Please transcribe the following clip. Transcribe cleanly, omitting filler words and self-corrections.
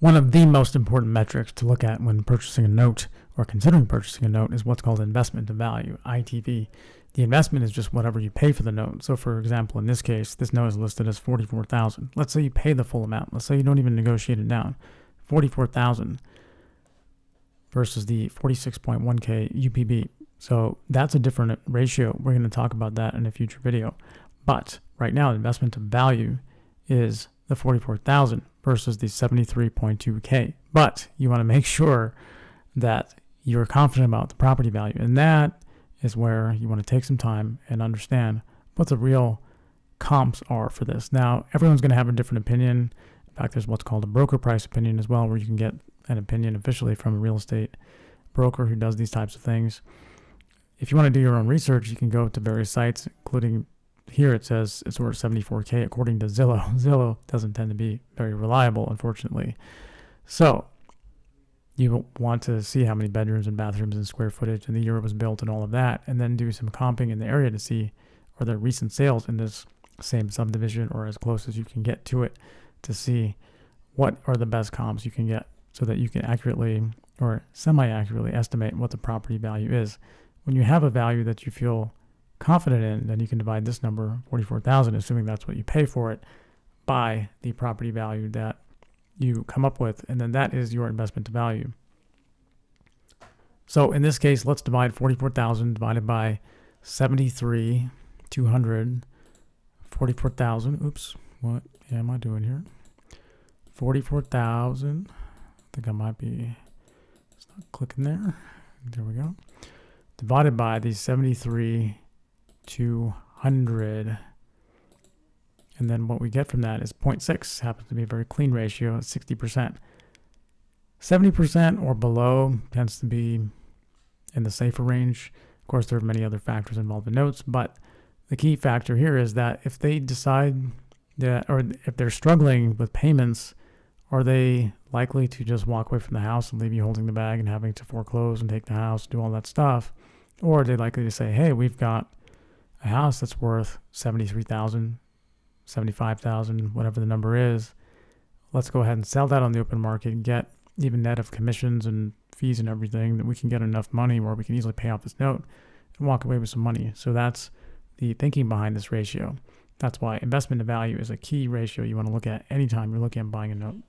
One of the most important metrics to look at when purchasing a note or considering purchasing a note is what's called investment to value, ITV. The investment is just whatever you pay for the note. So for example, in this case, this note is listed as $44,000. Let's say you pay the full amount. Let's say you don't even negotiate it down. $44,000 versus the 46.1K UPB. So that's a different ratio. We're going to talk about that in a future video. But right now, investment to value is the 44,000 versus the 73.2K. But you want to make sure that you're confident about the property value. And that is where you want to take some time and understand what the real comps are for this. Now, everyone's going to have a different opinion. In fact, there's what's called a broker price opinion as well, where you can get an opinion officially from a real estate broker who does these types of things. If you want to do your own research, you can go to various sites, including here it says it's worth 74K according to Zillow. Zillow doesn't tend to be very reliable, unfortunately. So you want to see how many bedrooms and bathrooms and square footage and the year it was built and all of that, and then do some comping in the area to see are there recent sales in this same subdivision or as close as you can get to it to see what are the best comps you can get so that you can accurately or semi-accurately estimate what the property value is. When you have a value that you feel confident in, then you can divide this number, 44,000, assuming that's what you pay for it, by the property value that you come up with, and then that is your investment to value. So in this case, let's divide 44,000 divided by 73,200, 44,000. Oops, what am I doing here? 44,000. I think I might be, it's not clicking there. There we go. Divided by the 73,200. And then what we get from that is 0.6. Happens to be a very clean ratio, 60%. 70% or below tends to be in the safer range. Of course, there are many other factors involved in notes, but the key factor here is that if they decide that, or if they're struggling with payments, are they likely to just walk away from the house and leave you holding the bag and having to foreclose and take the house, do all that stuff? Or are they likely to say, hey, we've got a house that's worth 73,000, 75,000, whatever the number is. Let's go ahead and sell that on the open market and get, even net of commissions and fees and everything, that we can get enough money where we can easily pay off this note and walk away with some money. So that's the thinking behind this ratio. That's why investment to value is a key ratio you want to look at anytime you're looking at buying a note.